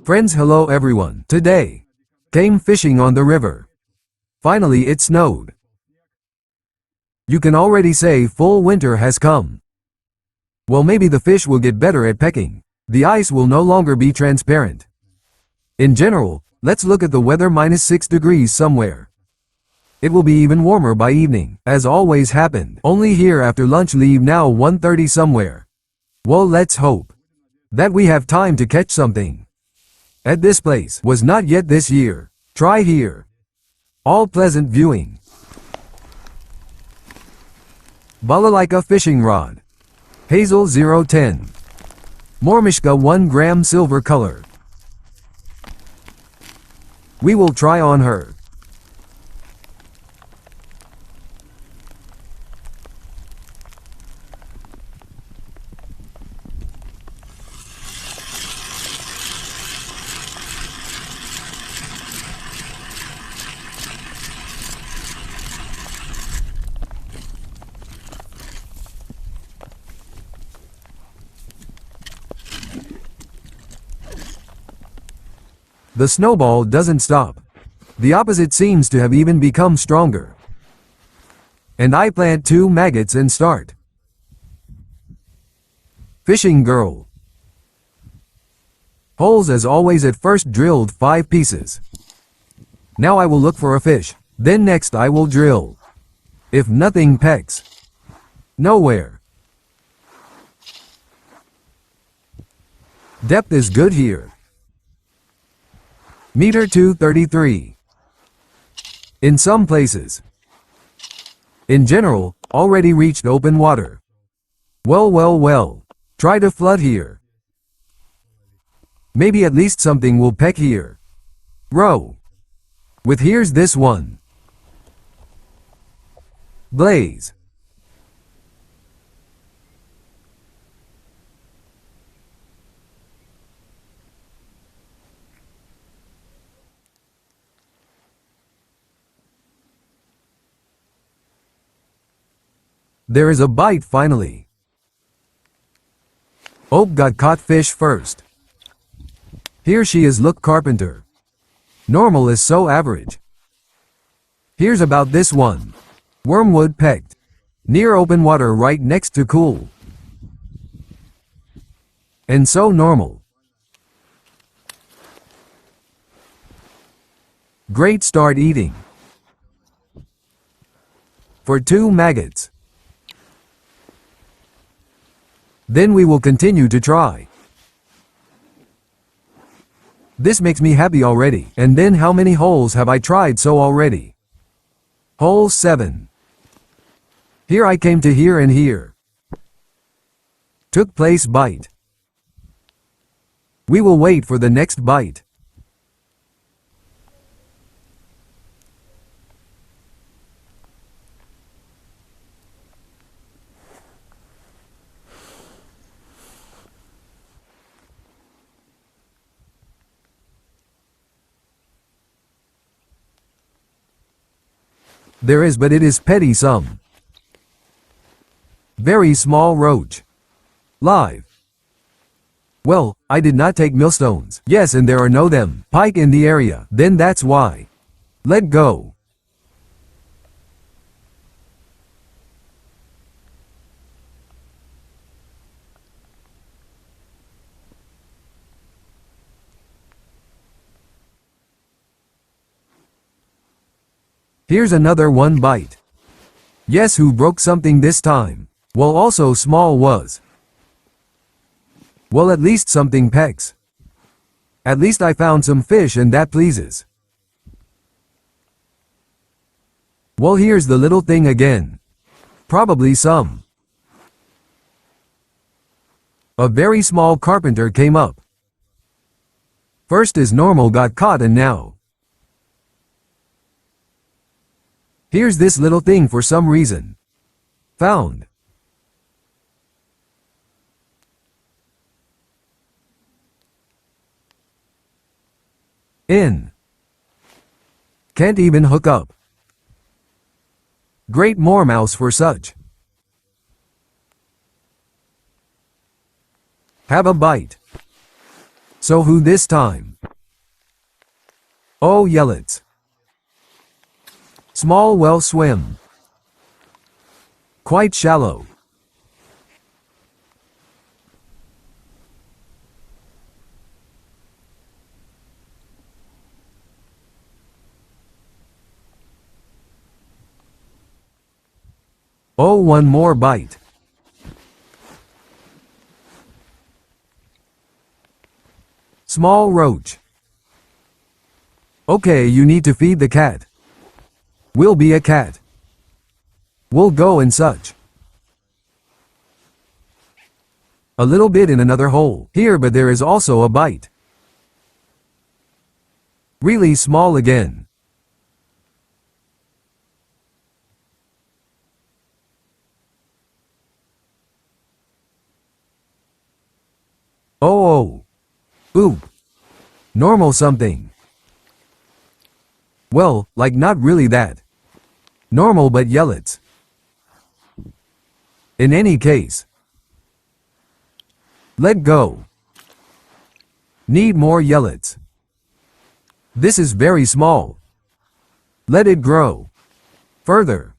Friends, hello everyone. Today, came fishing on the river. Finally it snowed. You can already say full winter has come. Well, maybe the fish will get better at pecking. The ice will no longer be transparent. In general, let's look at the weather -6 degrees somewhere. It will be even warmer by evening, as always happened. Only here after lunch leave now 1:30 somewhere. Well, let's hope that we have time to catch something. At this place, was not yet this year. Try here. All pleasant viewing. Balalaika fishing rod. Hazel 010. Mormishka 1 gram silver color. We will try on her. The snowball doesn't stop. The opposite seems to have even become stronger. And I plant 2 maggots and start. Fishing girl. Holes as always, at first drilled 5 pieces. Now I will look for a fish. Then next I will drill. If nothing pecks. Nowhere. Depth is good here. Meter 233. In some places. In general, already reached open water. Well. Try to flood here. Maybe at least something will peck here. Row. With here's this one. Blaze. There is a bite finally. Ope got caught fish first. Here she is, look, carpenter. Normal is so average. Here's about this one. Wormwood pecked. Near open water right next to cool. And so normal. Great, start eating. For 2 maggots. Then we will continue to try. This makes me happy already. And then how many holes have I tried so already? Hole 7. Here I came to here and here. Took place bite. We will wait for the next bite. There is, but it is petty some. Very small roach. Live. Well, I did not take millstones. Yes, and there are no them. Pike in the area. Then that's why. Let go. Here's another one bite. Yes, who broke something this time? Well, also small was. Well, at least something pecks. At least I found some fish, and that pleases. Well, here's the little thing again. Probably some. A very small carpenter came up. First is normal got caught, and now. Here's this little thing for some reason. Found. In. Can't even hook up. Great moormouse for such. Have a bite. So who this time? Oh, yellets. Small well swim. Quite shallow. Oh, one more bite. Small roach. Okay, you need to feed the cat. We'll be a cat. We'll go and such. A little bit in another hole. Here, but there is also a bite. Really small again. Oh. Oop. Normal something. Well, like not really that. Normal but yellets. In any case. Let go. Need more yellets. This is very small. Let it grow. Further.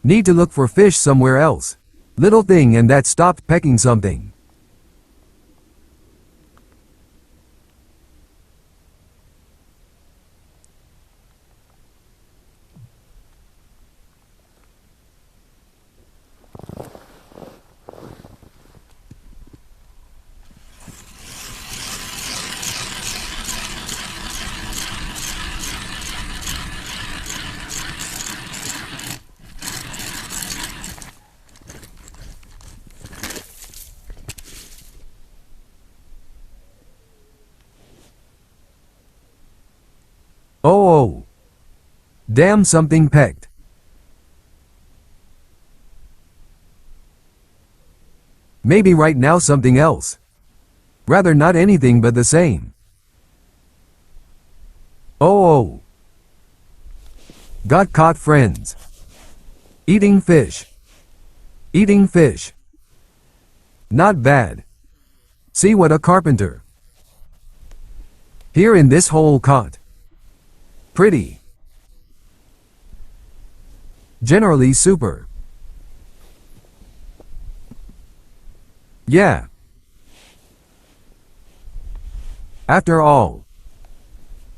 Need to look for fish somewhere else. Little thing and that stopped pecking something. Oh. Damn, something pecked. Maybe right now something else. Rather not anything but the same. Oh. Got caught, friends. Eating fish. Eating fish. Not bad. See what a carpenter. Here in this hole caught. Pretty. Generally super. Yeah. After all.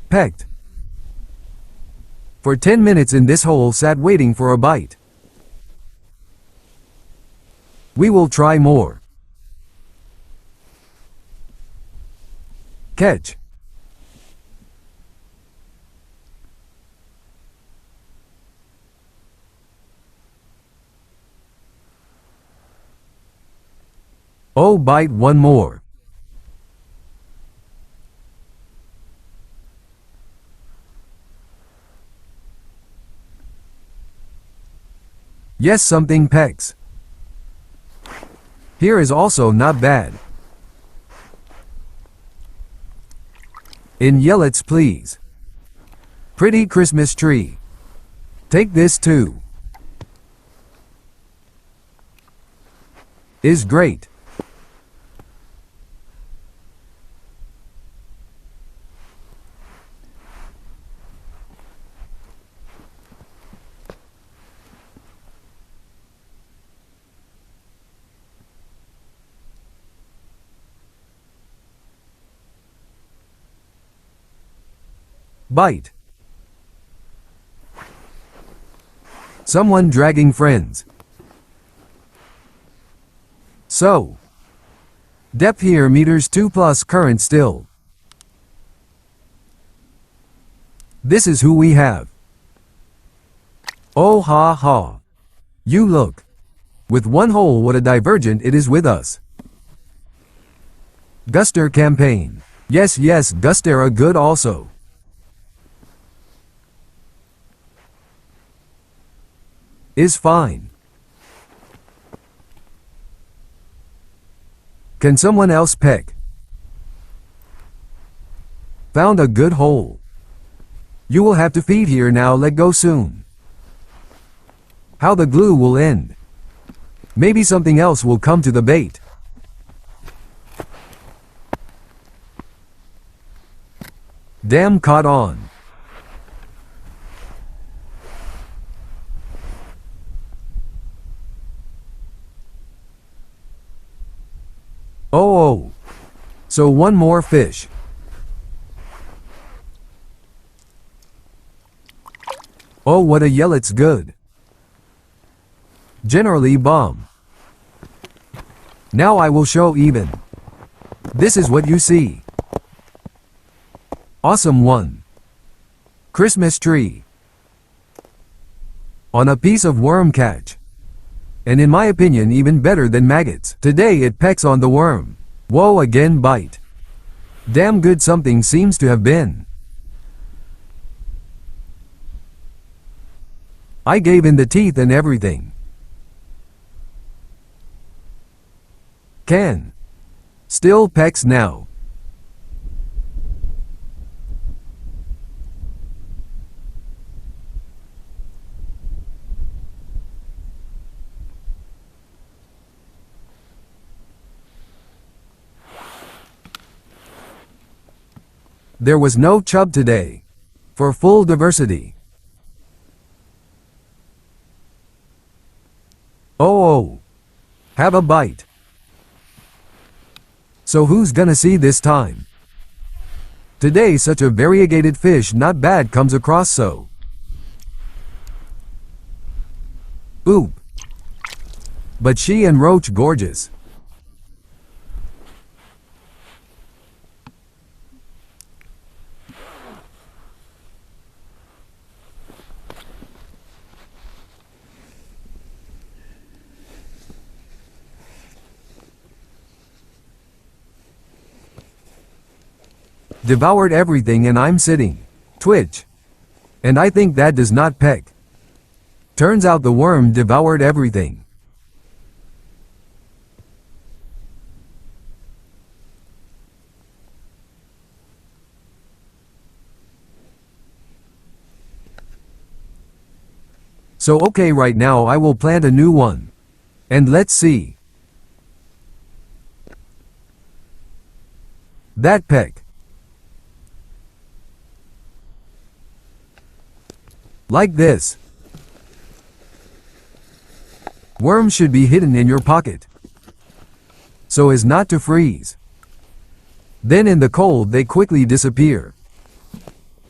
Pecked. For 10 minutes in this hole sat waiting for a bite. We will try more. Catch. Oh, bite one more. Yes, something pecks. Here is also not bad. In yellets, please. Pretty Christmas tree. Take this too. Is great. Bite. Someone dragging friends. So. Depth here meters 2 plus current still. This is who we have. Oh ha ha. You look. With one hole, what a divergent it is with us. Guster campaign. Yes, Gustera good also. Is fine. Can someone else peck? Found a good hole. You will have to feed here now, let go soon. how the glue will end. Maybe something else will come to the bait. Damn, caught on. Oh. So one more fish. Oh, what a yell, it's good. Generally bomb. Now I will show even. This is what you see. Awesome one. Christmas tree. On a piece of worm catch. And in my opinion even better than maggots. Today it pecks on the worm. Whoa, again bite. Damn good something seems to have been. I gave in the teeth and everything. Can. Still pecks now. There was no chub today. For full diversity. Oh. Have a bite. So who's gonna see this time? Today such a variegated fish not bad comes across so. Oop. But she and roach gorgeous. Devoured everything and I'm sitting. Twitch. And I think that does not peck. Turns out the worm devoured everything. So okay, right now I will plant a new one. And let's see. That peck. Like this. Worms should be hidden in your pocket, so as not to freeze. Then in the cold they quickly disappear.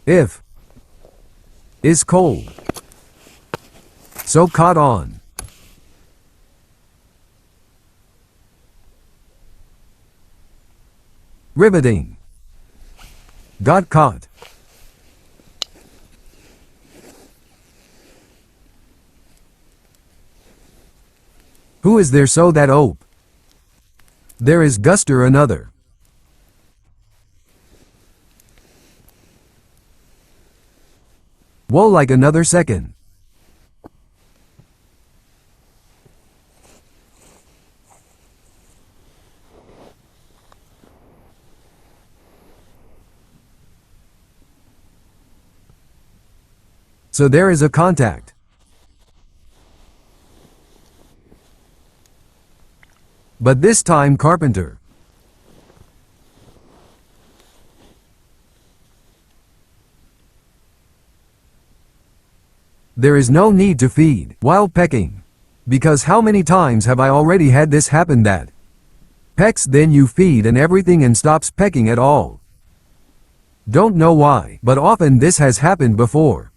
If is cold. So caught on. Riveting. Got caught. Who is there so that ope? There is Guster another. Whoa, like another second. So there is a contact. But this time carpenter. There is no need to feed while pecking. Because how many times have I already had this happen that pecks, then you feed and everything and stops pecking at all. Don't know why, but often this has happened before.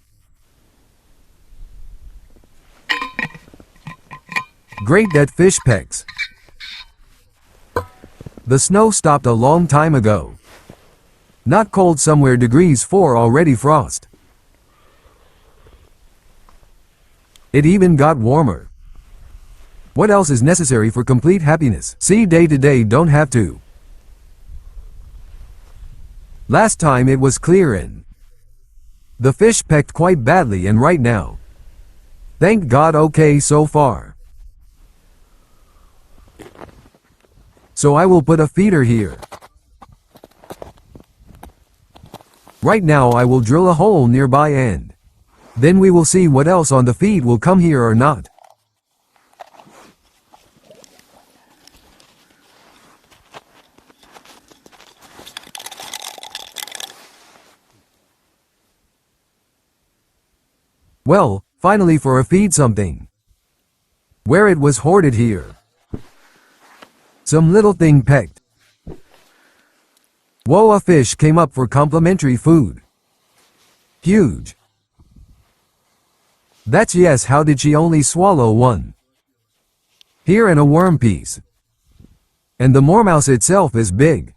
Great that fish pecks. The snow stopped a long time ago. Not cold somewhere, degrees 4 already frost. It even got warmer. What else is necessary for complete happiness? See, day to day don't have to. Last time it was clear and the fish pecked quite badly, and right now, thank God, okay so far. So I will put a feeder here. Right now I will drill a hole nearby and Then we will see what else on the feed will come here or not. Well, finally for a feed something. Where it was hoarded here. Some little thing pecked. Whoa, a fish came up for complimentary food. Huge. That's yes, how did she only swallow one? Here and a worm piece. And the moormouse itself is big.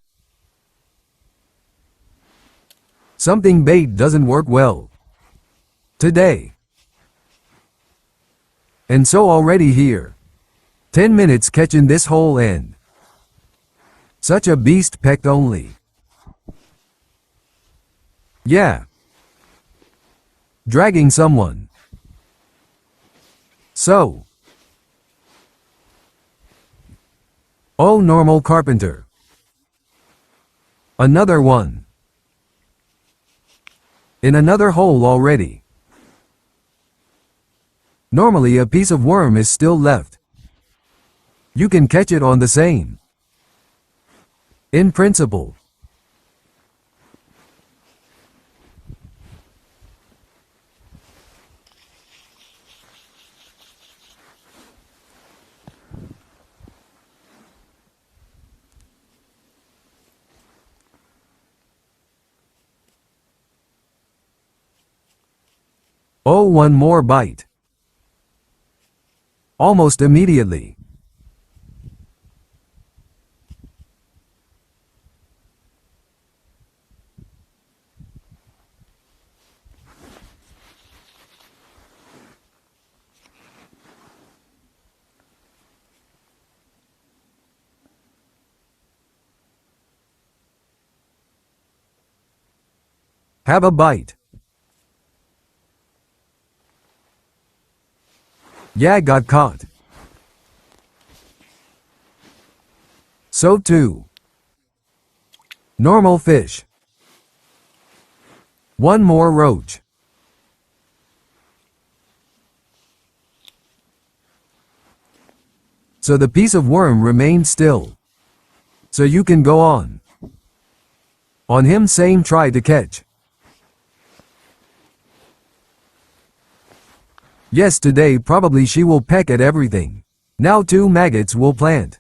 Something bait doesn't work well today. And so already here. 10 minutes catching this whole end. Such a beast pecked only. Yeah. Dragging someone. So. Oh, normal carpenter. Another one. In another hole already. Normally a piece of worm is still left. You can catch it on the same. In principle. Oh, one more bite. Almost immediately. Have a bite. Yeah, got caught. So too. Normal fish. One more roach. So the piece of worm remained still. So you can go on. On him same try to catch. Yes, today probably she will peck at everything. Now 2 maggots will plant.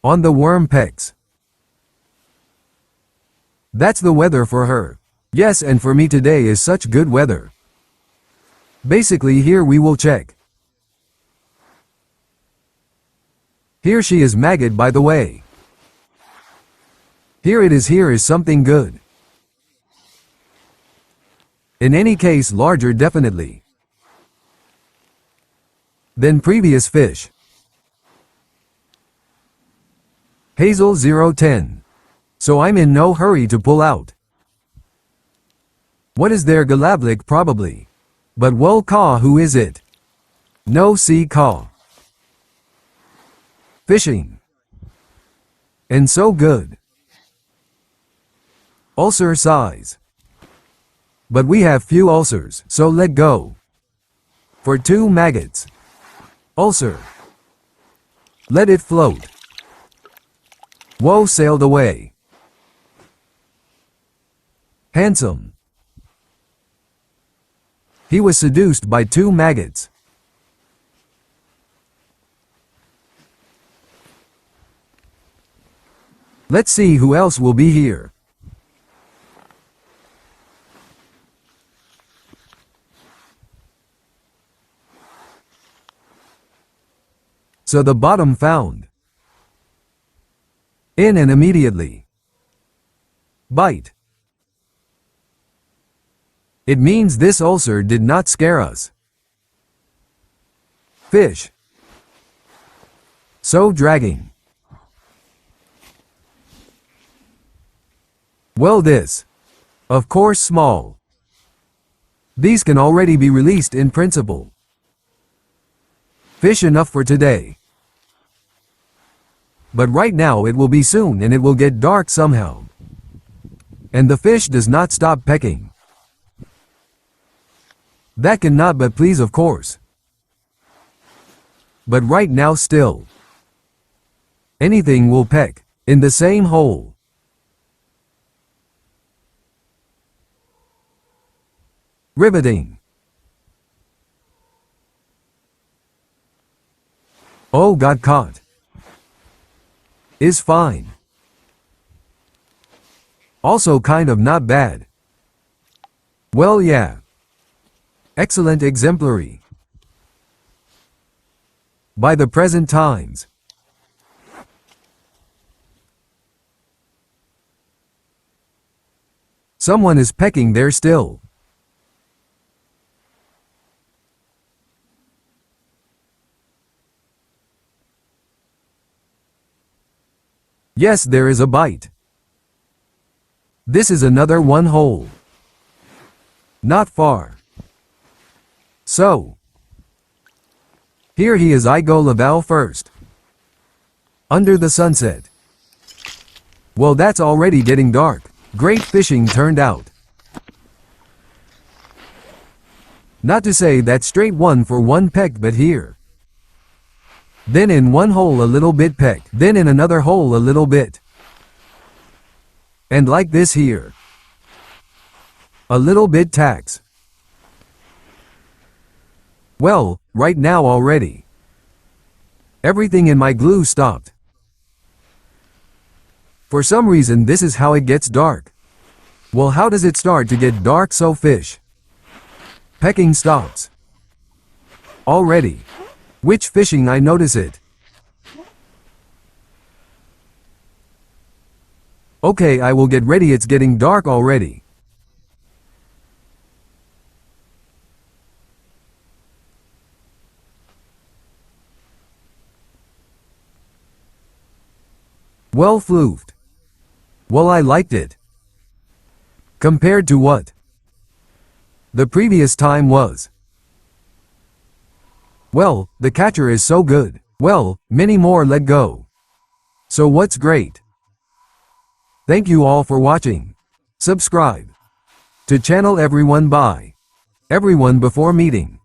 On the worm pecks. That's the weather for her. Yes, and for me today is such good weather. Basically here we will check. Here she is maggot by the way. Here is something good. In any case larger definitely. Than previous fish. Hazel 010. So I'm in no hurry to pull out. What is there Galablik probably. But well caw who is it? No see caw. Fishing. And so good. Ulcer size. But we have few ulcers, so let go. For 2 maggots. Ulcer. Let it float. Whoa, sailed away. Handsome. He was seduced by 2 maggots. Let's see who else will be here. So the bottom found. In and immediately. Bite. It means this ulcer did not scare us. Fish. So dragging. Well this. Of course small. These can already be released in principle. Fish enough for today. But right now it will be soon and it will get dark somehow. And the fish does not stop pecking. That cannot but please, of course. But right now still, anything will peck in the same hole. Riveting. Oh, got caught. Is fine. Also kind of not bad. Well, yeah. Excellent, exemplary. By the present times. Someone is pecking there still. Yes, there is a bite. This is another one hole. Not far. So, here he is. I go Laval first. Under the sunset. Well, that's already getting dark. Great fishing turned out. Not to say that straight one for one peck, but here. Then in one hole a little bit peck, then in another hole a little bit. And like this here. A little bit tax. Well, right now already. Everything in my glue stopped. For some reason this is how it gets dark. Well, how does it start to get dark? So fish pecking stops. Already. Which fishing I notice it. Okay, I will get ready, it's getting dark already. Well, floofed. Well, I liked it. Compared to what the previous time was. Well, the catcher is so good. Well, many more let go. So what's great? Thank you all for watching. Subscribe to channel everyone. Bye. Everyone before meeting.